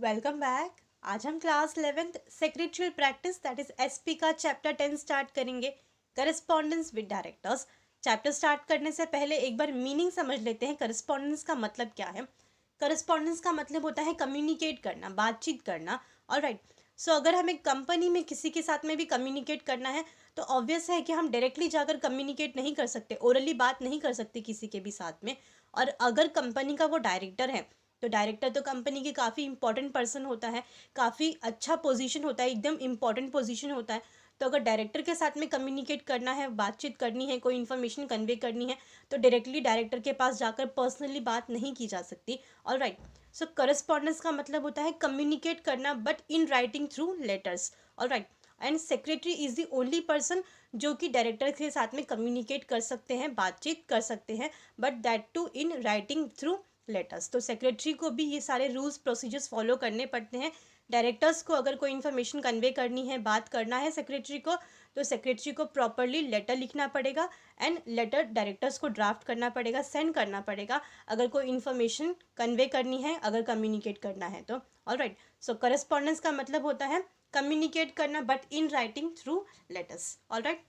Welcome back. आज हम class 11th secretarial practice that is SP का चैप्टर 10 स्टार्ट करेंगे, correspondence with directors. Chapter start करने से पहले एक बार मीनिंग समझ लेते हैं। करस्पॉन्डेंस का मतलब क्या है? करस्पॉन्डेंस का मतलब होता है कम्युनिकेट करना, बातचीत करना। ऑलराइट। सो अगर हमें कंपनी में किसी के साथ में भी कम्युनिकेट करना है तो ऑब्वियस है कि हम डायरेक्टली जाकर कम्युनिकेट नहीं कर सकते, ओरली बात नहीं कर सकते किसी के भी साथ में। और अगर कंपनी का वो डायरेक्टर है तो डायरेक्टर तो कंपनी के काफ़ी इंपॉर्टेंट पर्सन होता है, काफ़ी अच्छा पोजीशन होता है, एकदम इंपॉर्टेंट पोजीशन होता है। तो अगर डायरेक्टर के साथ में कम्युनिकेट करना है, बातचीत करनी है, कोई इन्फॉर्मेशन कन्वे करनी है तो डायरेक्टली डायरेक्टर के पास जाकर पर्सनली बात नहीं की जा सकती। ऑलराइट। सो करस्पॉन्डेंस का मतलब होता है कम्युनिकेट करना but in writing through letters. Alright. And secretary is the only person जो कि डायरेक्टर के साथ में कम्युनिकेट कर सकते हैं, बातचीत कर सकते हैं, but that too in writing through letters. तो सेक्रेटरी को भी ये सारे रूल्स प्रोसीजर्स फॉलो करने पड़ते हैं। डायरेक्टर्स को अगर कोई इन्फॉर्मेशन कन्वे करनी है, बात करना है सेक्रेटरी को, तो सेक्रेटरी को प्रॉपरली लेटर लिखना पड़ेगा एंड लेटर डायरेक्टर्स को ड्राफ्ट करना पड़ेगा, सेंड करना पड़ेगा अगर कोई इन्फॉर्मेशन कन्वे करनी है, अगर कम्युनिकेट करना है तो। ऑलराइट। सो करस्पॉन्डेंस का मतलब होता है कम्युनिकेट करना but in writing through letters. Alright.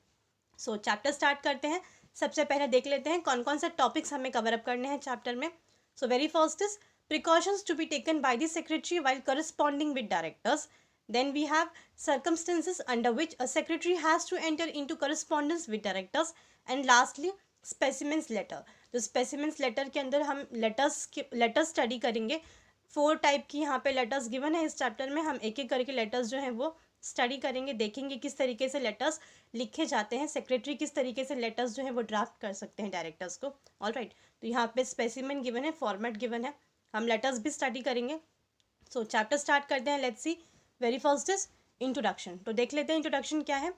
So chapter start करते हैं। सबसे पहले देख लेते हैं कौन कौन से टॉपिक्स हमें कवर अप करने हैं चैप्टर में। So very first is precautions to be taken by the secretary while corresponding with directors. Then we have circumstances under which a secretary has to enter into correspondence with directors. And lastly specimens letter. तो specimens letter के अंदर हम letters study करेंगे। 4 type की यहाँ पे letters given है इस चैप्टर में। हम एक एक करके लेटर्स जो हैं वो स्टडी करेंगे, देखेंगे किस तरीके से लेटर्स लिखे जाते हैं, सेक्रेटरी किस तरीके से लेटर्स जो है वो ड्राफ्ट कर सकते हैं डायरेक्टर्स को। ऑलराइट। तो यहाँ पे स्पेसिमेन गिवन है, फॉर्मेट गिवन है, हम लेटर्स भी स्टडी करेंगे। सो चैप्टर स्टार्ट करते हैं। Let's see. Very first is introduction. तो देख लेते हैं इंट्रोडक्शन क्या है।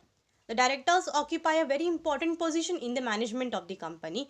The directors occupy a very important position in the management of the company.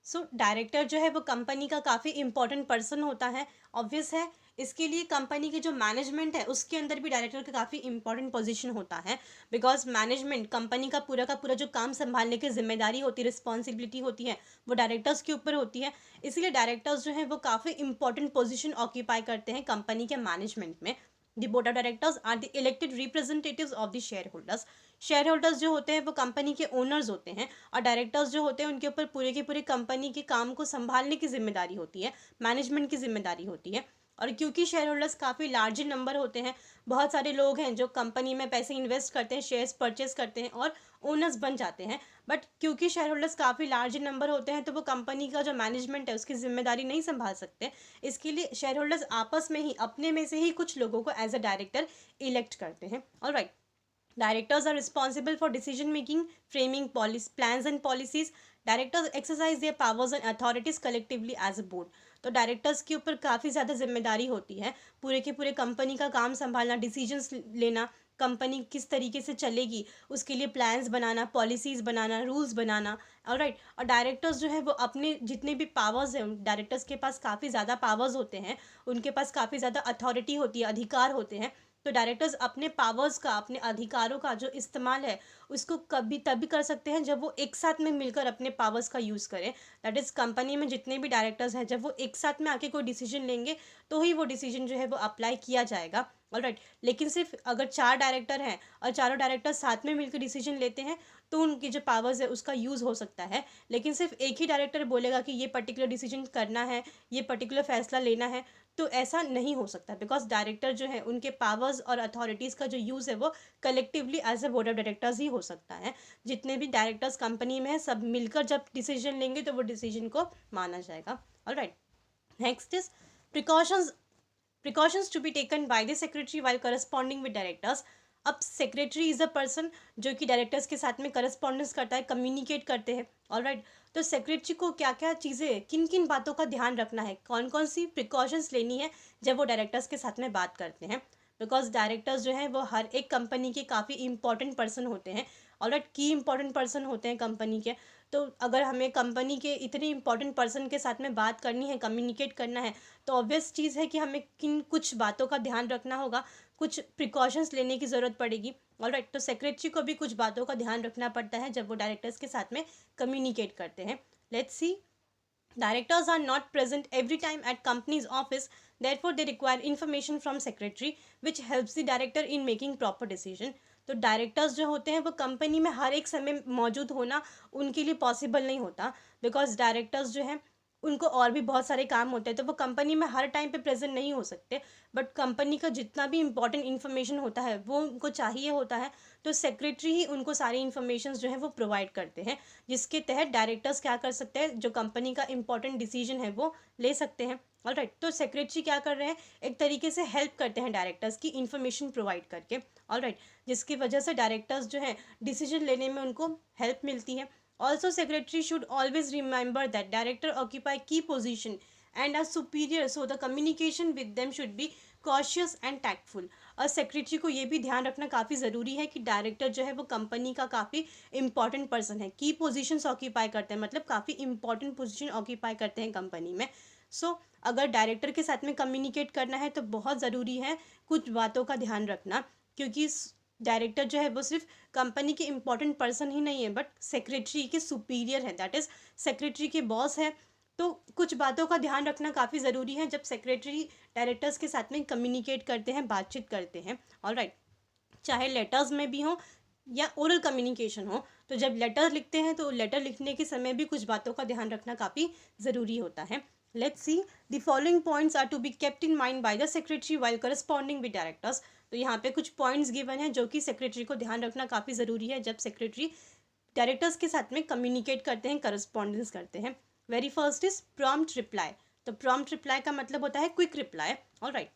So director जो है वो कंपनी का काफ़ी इंपॉर्टेंट पर्सन होता है। ऑब्वियस है, इसके लिए कंपनी की जो मैनेजमेंट है उसके अंदर भी डायरेक्टर का काफ़ी इंपॉर्टेंट पोजीशन होता है। बिकॉज मैनेजमेंट कंपनी का पूरा जो काम संभालने की जिम्मेदारी होती है, रिस्पॉन्सिबिलिटी होती है, वो डायरेक्टर्स के ऊपर होती है। इसलिए डायरेक्टर्स जो है वो काफ़ी इंपॉर्टेंट पोजीशन ऑक्यूपाई करते हैं कंपनी के मैनेजमेंट में। The board of directors are the elected representatives of the shareholders. Shareholders जो होते हैं वो कंपनी के ओनर्स होते हैं और डायरेक्टर्स जो होते हैं उनके ऊपर पूरे के पूरे कंपनी के काम को संभालने की जिम्मेदारी होती है, मैनेजमेंट की जिम्मेदारी होती है। और क्योंकि शेयर होल्डर्स काफ़ी लार्ज नंबर होते हैं, बहुत सारे लोग हैं जो कंपनी में पैसे इन्वेस्ट करते हैं, शेयर्स परचेस करते हैं और ओनर्स बन जाते हैं। बट क्योंकि शेयर होल्डर्स काफ़ी लार्ज नंबर होते हैं तो वो कंपनी का जो मैनेजमेंट है उसकी जिम्मेदारी नहीं संभाल सकते। इसके लिए शेयर होल्डर्स आपस में ही अपने में से ही कुछ लोगों को एज अ डायरेक्टर इलेक्ट करते हैं। Alright. Directors are responsible for decision making, framing plans and policies. Directors exercise their powers and authorities collectively as a board. तो डायरेक्टर्स के ऊपर काफ़ी ज़्यादा जिम्मेदारी होती है, पूरे के पूरे कंपनी का काम संभालना, डिसीजंस लेना, कंपनी किस तरीके से चलेगी उसके लिए प्लान्स बनाना, पॉलिसीज़ बनाना, रूल्स बनाना। ऑलराइट। और डायरेक्टर्स जो है वो अपने जितने भी पावर्स हैं, डायरेक्टर्स के पास काफ़ी ज़्यादा पावर्स होते हैं, उनके पास काफ़ी ज़्यादा अथॉरिटी होती है, अधिकार होते हैं। तो डायरेक्टर्स अपने पावर्स का, अपने अधिकारों का जो इस्तेमाल है उसको कभी तभी कर सकते हैं जब वो एक साथ में मिलकर अपने पावर्स का यूज़ करें। दैट इज़ कंपनी में जितने भी डायरेक्टर्स हैं जब वो एक साथ में आके कोई डिसीजन लेंगे तो ही वो डिसीजन जो है वो अप्लाई किया जाएगा। ऑलराइट। लेकिन सिर्फ अगर 4 डायरेक्टर हैं और चारों डायरेक्टर साथ में मिलकर डिसीजन लेते हैं तो उनकी जो पावर्स है उसका यूज़ हो सकता है। लेकिन सिर्फ एक ही डायरेक्टर बोलेगा कि ये पर्टिकुलर डिसीजन करना है, ये पर्टिकुलर फैसला लेना है, तो ऐसा नहीं हो सकता। बिकॉज डायरेक्टर जो है उनके पावर्स और अथॉरिटीज़ का जो यूज़ है वो collectively as a board of directors ही हो सकता है। जितने भी डायरेक्टर्स कंपनी में है सब मिलकर जब डिसीजन लेंगे तो वो डिसीजन को माना जाएगा। Alright. Next is precautions. Precautions to be taken by the secretary while corresponding with directors. अब सेक्रेटरी इज़ अ पर्सन जो कि डायरेक्टर्स के साथ में करस्पॉन्डेंस करता है, कम्युनिकेट करते हैं। ऑलराइट। तो सेक्रेटरी को क्या क्या चीज़ें, किन किन बातों का ध्यान रखना है, कौन कौन सी प्रिकॉशंस लेनी है जब वो डायरेक्टर्स के साथ में बात करते हैं। बिकॉज डायरेक्टर्स जो हैं वो हर एक कंपनी के काफ़ी इंपॉर्टेंट पर्सन होते हैं। ऑलराइट। की इंपॉर्टेंट पर्सन होते हैं कंपनी के। तो अगर हमें कंपनी के इतने इंपॉर्टेंट पर्सन के साथ में बात करनी है, कम्युनिकेट करना है, तो ऑब्वियस चीज़ है कि हमें किन कुछ बातों का ध्यान रखना होगा, कुछ प्रिकॉशंस लेने की ज़रूरत पड़ेगी। ऑलराइट। तो सेक्रेटरी को भी कुछ बातों का ध्यान रखना पड़ता है जब वो डायरेक्टर्स के साथ में कम्युनिकेट करते हैं। Let's see. Directors are not present every time at company's office. Therefore, they require information from secretary which helps the director in making proper decision. तो डायरेक्टर्स जो होते हैं वो कंपनी में हर एक समय मौजूद होना उनके लिए पॉसिबल नहीं होता, बिकॉज डायरेक्टर्स जो हैं उनको और भी बहुत सारे काम होते हैं, तो वो कंपनी में हर टाइम पे प्रेजेंट नहीं हो सकते, बट कंपनी का जितना भी इंपॉर्टेंट इन्फॉर्मेशन होता है वो उनको चाहिए होता है, तो सेक्रेटरी ही उनको सारी इन्फॉर्मेशन जो है वो प्रोवाइड करते हैं, जिसके तहत डायरेक्टर्स क्या कर सकते हैं, जो कंपनी का इंपॉर्टेंट डिसीजन है वो ले सकते हैं। ऑलराइट, तो सेक्रेटरी क्या कर रहे हैं, एक तरीके से हेल्प करते हैं डायरेक्टर्स की इन्फॉर्मेशन प्रोवाइड करके। ऑलराइट, जिसकी वजह से डायरेक्टर्स जो है डिसीजन लेने में उनको हेल्प मिलती है। Also, secretary should always remember that director occupy key position and are superior, so the communication with them should be cautious and tactful. और सेक्रेटरी को ये भी ध्यान रखना काफ़ी ज़रूरी है कि डायरेक्टर जो है वो कंपनी का काफ़ी इंपॉर्टेंट पर्सन है, की पोजीशंस ऑक्यूपाई करते हैं, मतलब काफ़ी इंपॉर्टेंट पोजीशन ऑक्यूपाई करते हैं कंपनी में। सो अगर डायरेक्टर के साथ में कम्युनिकेट करना है तो बहुत ज़रूरी है कुछ बातों का ध्यान रखना, क्योंकि डायरेक्टर जो है वो सिर्फ कंपनी के इंपॉर्टेंट पर्सन ही नहीं है बट सेक्रेटरी के सुपीरियर है, दैट इज सेक्रेटरी के बॉस है। तो कुछ बातों का ध्यान रखना काफ़ी ज़रूरी है जब सेक्रेटरी डायरेक्टर्स के साथ में कम्युनिकेट करते हैं, बातचीत करते हैं। ऑलराइट, चाहे लेटर्स में भी हो या ओरल कम्युनिकेशन हो, तो जब लेटर लिखते हैं तो लेटर लिखने के समय भी कुछ बातों का ध्यान रखना काफ़ी ज़रूरी होता है। Let's see, the following points are to be kept in mind by the secretary while corresponding with directors. तो यहाँ पे कुछ पॉइंट्स गिवन हैं जो कि सेक्रेटरी को ध्यान रखना काफ़ी ज़रूरी है जब सेक्रेटरी डायरेक्टर्स के साथ में कम्युनिकेट करते हैं, करस्पॉन्डेंस करते हैं। Very first is prompt reply. तो प्रॉम्प्ट रिप्लाई का मतलब होता है quick reply. Alright,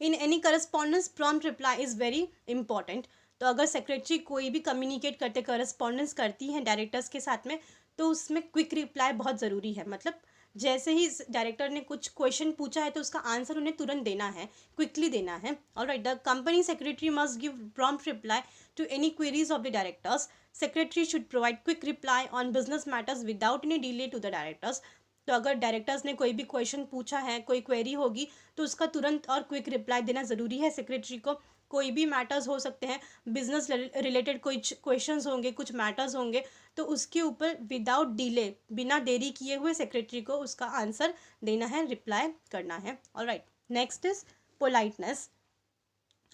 in any correspondence prompt reply is very important. तो अगर सेक्रेटरी कोई भी कम्युनिकेट करते, करस्पॉन्डेंस करती हैं डायरेक्टर्स के साथ में, तो उसमें क्विक रिप्लाई बहुत ज़रूरी है। मतलब जैसे ही डायरेक्टर ने कुछ क्वेश्चन पूछा है तो उसका आंसर उन्हें तुरंत देना है, क्विकली देना है। Alright, the company secretary must give prompt reply to any queries of the directors. Secretary should provide quick reply on business matters without any delay to the directors. तो अगर डायरेक्टर्स ने कोई भी क्वेश्चन पूछा है, कोई क्वेरी होगी, तो उसका तुरंत और क्विक रिप्लाई देना ज़रूरी है सेक्रेटरी को। कोई भी मैटर्स हो सकते हैं, बिजनेस रिलेटेड कोई क्वेश्चंस होंगे, कुछ मैटर्स होंगे, तो उसके ऊपर विदाउट डिले, बिना देरी किए हुए सेक्रेटरी को उसका आंसर देना है, रिप्लाई करना है। Alright, next is politeness.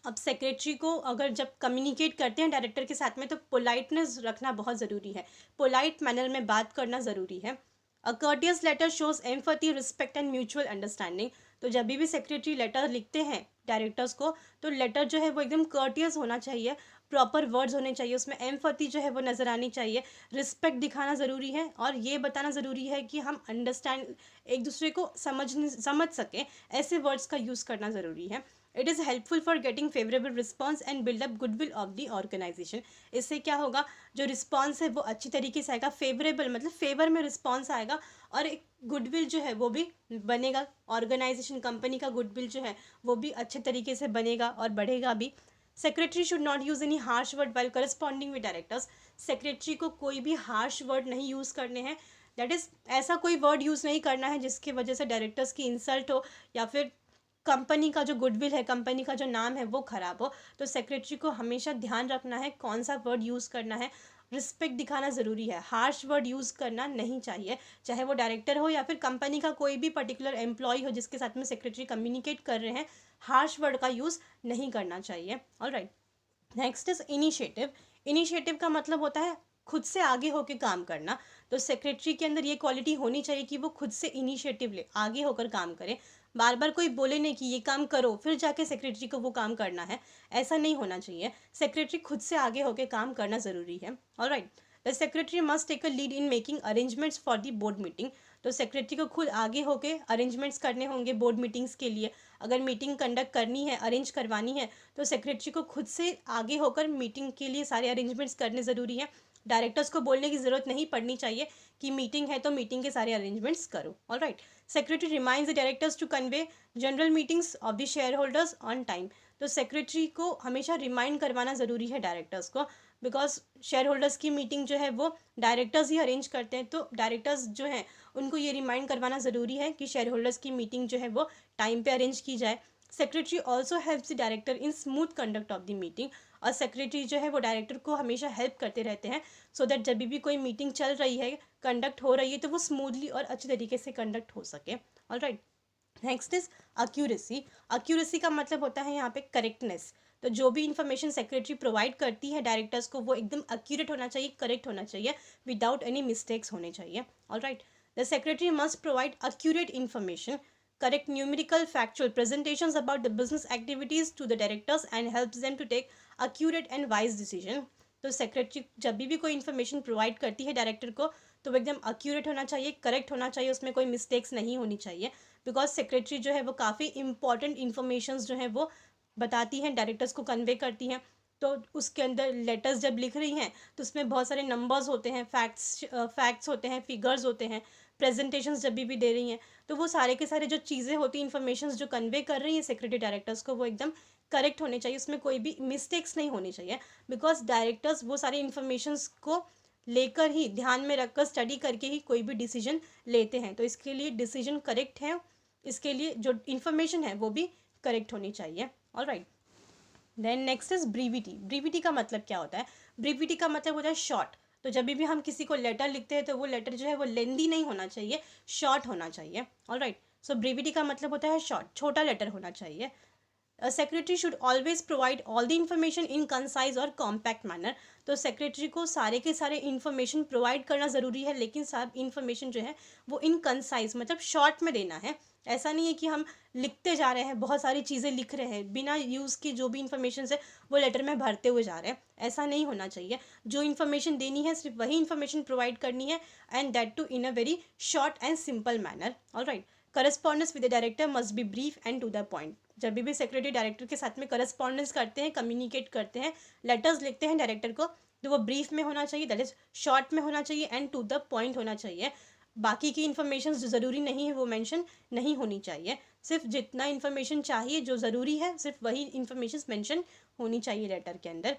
अब सेक्रेटरी को अगर जब कम्युनिकेट करते हैं डायरेक्टर के साथ में तो पोलाइटनेस रखना बहुत ज़रूरी है, पोलाइट मैनर में बात करना ज़रूरी है। A courteous letter shows empathy, respect and mutual understanding. तो जब भी सेक्रेटरी लेटर लिखते हैं डायरेक्टर्स को, तो लेटर जो है वो एकदम कर्टियस होना चाहिए, प्रॉपर वर्ड्स होने चाहिए, उसमें एम्पैथी जो है वो नज़र आनी चाहिए, रिस्पेक्ट दिखाना ज़रूरी है, और ये बताना ज़रूरी है कि हम अंडरस्टैंड, एक दूसरे को समझ सकें, ऐसे वर्ड्स का यूज़ करना ज़रूरी है। It is helpful for getting favourable response and build up goodwill of the organisation. इससे क्या होगा, जो रिस्पॉन्स है वो अच्छी तरीके से आएगा, फेवरेबल मतलब फेवर में रिस्पॉन्स आएगा, और एक गुडविल जो है वो भी बनेगा, ऑर्गेनाइजेशन कंपनी का गुडविल जो है वो भी अच्छे तरीके से बनेगा और बढ़ेगा भी। Secretary should not use any harsh word while corresponding with directors. Secretary को कोई भी हार्श वर्ड नहीं यूज़ करने हैं, दैट इज़ ऐसा कोई वर्ड यूज़ नहीं करना है जिसकी वजह से डायरेक्टर्स की इंसल्ट हो या फिर कंपनी का जो गुडविल है, कंपनी का जो नाम है वो ख़राब हो। तो सेक्रेटरी को हमेशा ध्यान रखना है कौन सा वर्ड यूज़ करना है, रिस्पेक्ट दिखाना ज़रूरी है, हार्श वर्ड यूज़ करना नहीं चाहिए, चाहे वो डायरेक्टर हो या फिर कंपनी का कोई भी पर्टिकुलर एम्प्लॉय हो जिसके साथ में सेक्रेटरी कम्युनिकेट कर रहे हैं, हार्श वर्ड का यूज़ नहीं करना चाहिए। Alright, next is initiative. Initiative का मतलब होता है खुद से आगे होकर काम करना। तो सेक्रेटरी के अंदर ये क्वालिटी होनी चाहिए कि वो खुद से इनिशिएटिव ले, आगे होकर काम करे, बार बार कोई बोले नहीं कि ये काम करो फिर जाके सेक्रेटरी को वो काम करना है, ऐसा नहीं होना चाहिए। सेक्रेटरी खुद से आगे होकर काम करना ज़रूरी है। Alright, the secretary must take a lead in making arrangements for the board meeting. तो सेक्रेटरी को खुद आगे होकर अरेंजमेंट्स करने होंगे बोर्ड मीटिंग्स के लिए। अगर मीटिंग कंडक्ट करनी है, अरेंज करवानी है, तो सेक्रेटरी को खुद से आगे होकर मीटिंग के लिए सारे अरेंजमेंट्स करने ज़रूरी है। डायरेक्टर्स को बोलने की ज़रूरत नहीं पड़नी चाहिए कि मीटिंग है तो मीटिंग के सारे अरेंजमेंट्स करो। Alright, secretary reminds the directors to convene general meetings of the shareholders on time. तो सेक्रेटरी को हमेशा रिमाइंड करवाना ज़रूरी है डायरेक्टर्स को, बिकॉज शेयर होल्डर्स की मीटिंग जो है वो डायरेक्टर्स ही अरेंज करते हैं, तो डायरेक्टर्स जो हैं उनको ये रिमाइंड करवाना ज़रूरी है कि शेयर होल्डर्स की मीटिंग जो है वो टाइम पे अरेंज की जाए। Secretary also helps the director in smooth conduct of the meeting. और सेक्रेटरी जो है वो डायरेक्टर को हमेशा हेल्प करते रहते हैं, सो दैट जब भी कोई मीटिंग चल रही है, कंडक्ट हो रही है, तो वो स्मूथली और अच्छे तरीके से कंडक्ट हो सके। Alright, next is accuracy. Accuracy का मतलब होता है यहाँ पे करेक्टनेस। तो जो भी इंफॉर्मेशन सेक्रेटरी प्रोवाइड करती है डायरेक्टर्स को वो एकदम एक्यूरेट होना चाहिए, करेक्ट होना चाहिए, विदाउट एनी मिस्टेक्स होने चाहिए। Alright, the secretary must provide accurate information, correct numerical factual presentations about the business activities to the directors and helps them to take accurate and wise decision। तो secretary जब भी कोई information provide करती है director को तो वो एकदम एक्यूरेट होना चाहिए, करेक्ट होना चाहिए, उसमें कोई मिस्टेक्स नहीं होनी चाहिए। बिकॉज सेक्रेटरी जो है वो काफ़ी इंपॉर्टेंट इन्फॉर्मेशन जो है वो बताती हैं, डायरेक्टर्स को कन्वे करती हैं। तो उसके अंदर लेटर्स जब लिख रही हैं तो उसमें बहुत सारे नंबर्स होते हैं, फैक्ट्स होते हैं, फिगर्स होते हैं, प्रेजेंटेशंस जब भी दे रही हैं तो वो सारे के सारे जो चीज़ें होती हैं, इन्फॉर्मेशन जो कन्वे कर रही हैं सेक्रेटरी डायरेक्टर्स को, वो एकदम करेक्ट होने चाहिए, उसमें कोई भी मिस्टेक्स नहीं होनी चाहिए। बिकॉज डायरेक्टर्स वो सारी इन्फॉर्मेशंस को लेकर ही, ध्यान में रखकर, स्टडी करके ही कोई भी डिसीजन लेते हैं। तो इसके लिए डिसीजन करेक्ट है, इसके लिए जो इन्फॉर्मेशन है वो भी करेक्ट होनी चाहिए। Alright, then next is brevity. Brevity का मतलब क्या होता है? ब्रीविटी का मतलब होता है शॉर्ट। तो जब भी हम किसी को लेटर लिखते हैं तो वो लेटर जो है वो लेंदी नहीं होना चाहिए, शॉर्ट होना चाहिए। ऑलराइट, सो ब्रीविटी का मतलब होता है शॉर्ट, छोटा लेटर होना चाहिए। Secretary should always provide all the information in concise और कॉम्पैक्ट मैनर। तो सेक्रेटरी को सारे के सारे इन्फॉर्मेशन प्रोवाइड करना ज़रूरी है, लेकिन सब इन्फॉर्मेशन जो है वो इन कंसाइज मतलब शॉर्ट में देना है। ऐसा नहीं है कि हम लिखते जा रहे हैं, बहुत सारी चीज़ें लिख रहे हैं, बिना यूज़ की जो भी इन्फॉर्मेशन है वो लेटर में भरते हुए जा रहे हैं, ऐसा नहीं होना चाहिए। जो इन्फॉर्मेशन देनी है सिर्फ वही इन्फॉर्मेशन प्रोवाइड करनी है, and that too in a very short and simple manner. Alright, correspondence with the director must be brief and to the point. जब भी सेक्रेटरी डायरेक्टर के साथ में करस्पॉन्डेंस करते हैं, कम्युनिकेट करते हैं, लेटर्स लिखते हैं डायरेक्टर को, तो वो ब्रीफ में होना चाहिए, दैट इज शॉर्ट में होना चाहिए, एंड टू द पॉइंट होना चाहिए। बाकी की इन्फॉर्मेशन जो ज़रूरी नहीं है वो मेंशन नहीं होनी चाहिए। सिर्फ जितना इन्फॉर्मेशन चाहिए जो ज़रूरी है सिर्फ वही इन्फॉर्मेशन मेंशन होनी चाहिए लेटर के अंदर।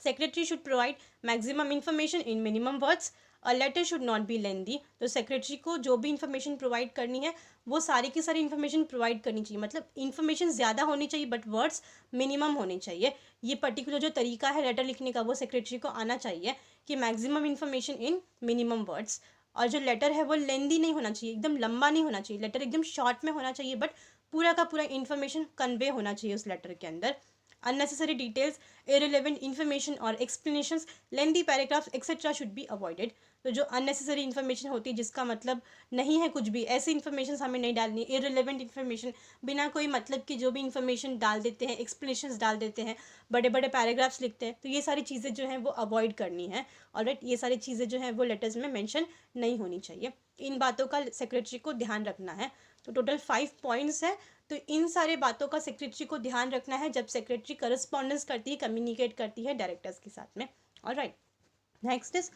Secretary should provide maximum information in minimum words. A letter should not be lengthy. तो सेक्रेटरी को जो भी इन्फॉर्मेशन प्रोवाइड करनी है वो सारी की सारी इन्फॉर्मेशन प्रोवाइड करनी चाहिए, मतलब इन्फॉर्मेशन ज़्यादा होनी चाहिए बट वर्ड्स मिनिमम होने चाहिए। ये पर्टिकुलर जो तरीका है लेटर लिखने का वो सेक्रेटरी को आना चाहिए कि maximum information in minimum words. और जो लेटर है वो लेंदी नहीं होना चाहिए, एकदम लंबा नहीं होना चाहिए, लेटर एकदम शॉर्ट में होना चाहिए, बट पूरा का पूरा इन्फॉर्मेशन कन्वे होना चाहिए उस लेटर के अंदर। unnecessary details, irrelevant information or explanations, lengthy paragraphs etc should be avoided। तो जो unnecessary information होती है जिसका मतलब नहीं है कुछ भी, ऐसी information हमें नहीं डालनी। irrelevant information, बिना कोई मतलब की जो भी information डाल देते हैं, explanations डाल देते हैं, बड़े बड़े paragraphs लिखते हैं, तो ये सारी चीज़ें जो हैं वो अवॉइड करनी है। ऑलराइट, ये सारी चीज़ें जो हैं वो लेटर्स में मेंशन नहीं होनी चाहिए। इन बातों का सेक्रेटरी को ध्यान रखना है। तो टोटल 5 पॉइंट्स है। तो इन सारे बातों का सेक्रेटरी को ध्यान रखना है जब सेक्रेटरी करस्पॉन्डेंस करती है, कम्युनिकेट करती है डायरेक्टर्स के साथ में। Alright, next is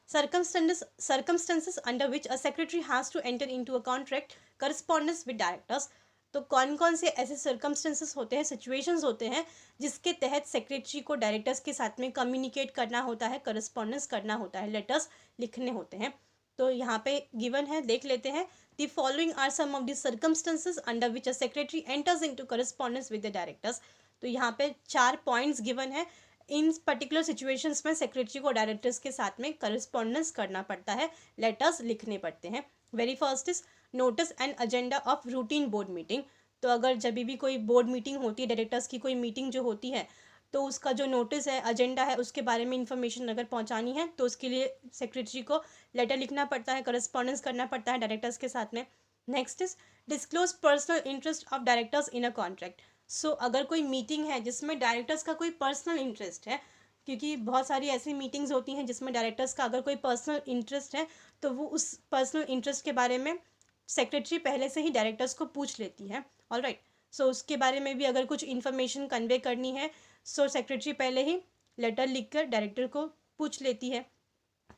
circumstances under which a secretary has to enter into a contract correspondence with directors। तो कौन कौन से ऐसे सर्कमस्टेंसेस होते हैं, सिचुएशंस होते हैं जिसके तहत सेक्रेटरी को डायरेक्टर्स के साथ में कम्युनिकेट करना होता है, करस्पॉन्डेंस करना होता है, लेटर्स लिखने होते हैं। तो यहाँ पे गिवन है, देख लेते हैं। The following are some of the circumstances under which a secretary enters into correspondence with the directors। तो यहाँ पे 4 पॉइंट्स गिवन है। इन पर्टिकुलर सिचुएशंस में सेक्रेटरी को डायरेक्टर्स के साथ में करस्पॉन्डेंस करना पड़ता है, लेटर्स लिखने पड़ते हैं। Very first is notice and agenda of routine board meeting. तो अगर जब भी कोई बोर्ड मीटिंग होती है, डायरेक्टर्स की कोई मीटिंग जो होती है, तो उसका जो नोटिस है, एजेंडा है, उसके बारे में इंफॉर्मेशन अगर पहुंचानी है तो उसके लिए सेक्रेटरी को लेटर लिखना पड़ता है, करस्पॉन्डेंस करना पड़ता है डायरेक्टर्स के साथ में। Next is disclose personal interest of directors in a contract. So अगर कोई मीटिंग है जिसमें डायरेक्टर्स का कोई पर्सनल इंटरेस्ट है, क्योंकि बहुत सारी ऐसी मीटिंग्स होती हैं जिसमें डायरेक्टर्स का अगर कोई पर्सनल इंटरेस्ट है तो वो उस पर्सनल इंटरेस्ट के बारे में सेक्रेटरी पहले से ही डायरेक्टर्स को पूछ लेती है। ऑलराइट, सो उसके बारे में भी अगर कुछ इन्फॉर्मेशन कन्वे करनी है सो सेक्रेटरी पहले ही लेटर लिखकर डायरेक्टर को पूछ लेती है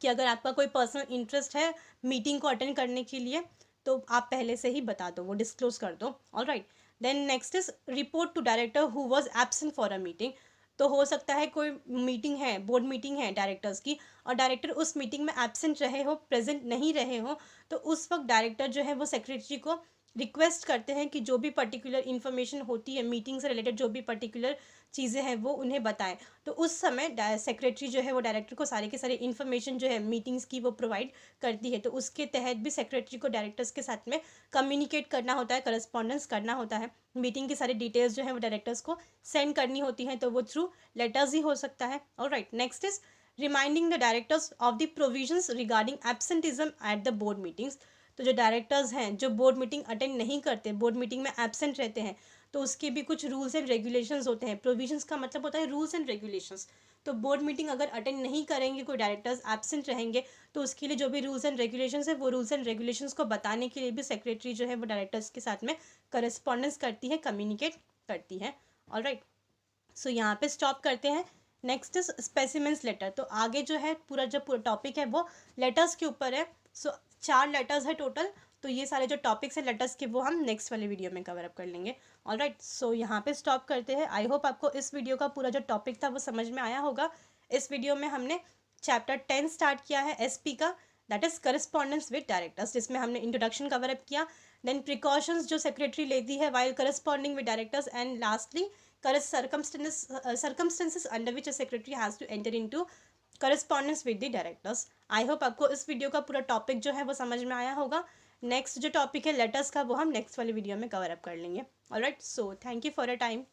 कि अगर आपका कोई पर्सनल इंटरेस्ट है मीटिंग को अटेंड करने के लिए तो आप पहले से ही बता दो, वो डिस्क्लोज कर दो। Alright, then next is report to director who was absent for a meeting. तो हो सकता है कोई मीटिंग है, बोर्ड मीटिंग है डायरेक्टर्स की, और डायरेक्टर उस मीटिंग में एब्सेंट रहे हो, प्रेजेंट नहीं रहे हो, तो उस वक्त डायरेक्टर जो है वो सेक्रेटरी को रिक्वेस्ट करते हैं कि जो भी पर्टिकुलर इन्फॉर्मेशन होती है मीटिंग से रिलेटेड, जो भी पर्टिकुलर चीज़ें हैं वो उन्हें बताएं। तो उस समय सेक्रेटरी जो है वो डायरेक्टर को सारे के सारे इन्फॉर्मेशन जो है मीटिंग्स की वो प्रोवाइड करती है। तो उसके तहत भी सेक्रेटरी को डायरेक्टर्स के साथ में कम्युनिकेट करना होता है, करस्पॉन्डेंस करना होता है। मीटिंग की सारी डिटेल्स जो है वो डायरेक्टर्स को सेंड करनी होती हैं, तो वो थ्रू लेटर्स ही हो सकता है। Alright, next is reminding the directors of the provisions regarding absenteeism at the board meetings. तो जो डायरेक्टर्स हैं जो बोर्ड मीटिंग अटेंड नहीं करते, बोर्ड मीटिंग में एब्सेंट रहते हैं, तो उसके भी कुछ रूल्स एंड रेगुलेशंस होते हैं। प्रोविजंस का मतलब होता है रूल्स एंड रेगुलेशंस। तो बोर्ड मीटिंग अगर अटेंड नहीं करेंगे, कोई डायरेक्टर्स एब्सेंट रहेंगे, तो उसके लिए जो भी रूल्स एंड रेगुलेशंस है वो रूल्स एंड रेगुलेशंस को बताने के लिए भी सेक्रेटरी जो है वो डायरेक्टर्स के साथ में करस्पॉन्डेंस करती है, कम्युनिकेट करती है। ऑलराइट, सो यहाँ पे स्टॉप करते हैं। Next is specimens letter. तो आगे जो है पूरा टॉपिक है वो लेटर्स के ऊपर है। सो 4 लेटर्स है टोटल। तो ये सारे जो टॉपिक्स हैं लेटर्स के वो हम नेक्स्ट वाले वीडियो में कवर अप कर लेंगे। ऑलराइट, सो यहाँ पे स्टॉप करते हैं। आई होप आपको इस वीडियो का पूरा जो टॉपिक था वो समझ में आया होगा। इस वीडियो में हमने चैप्टर 10 स्टार्ट किया है एसपी का, that is correspondence with directors, जिसमें हमने इंट्रोडक्शन कवर अप किया, देन प्रिकॉशंस जो सेक्रेटरी लेती है while corresponding with directors, and lastly circumstances under which a secretary has to enter into correspondence with the directors. I hope आपको इस video का पूरा टॉपिक जो है वो समझ में आया होगा। नेक्स्ट जो टॉपिक है लेटर्स का वो हम नेक्स्ट वाली वीडियो में कवर अप कर लेंगे। Alright, so thank you for your time.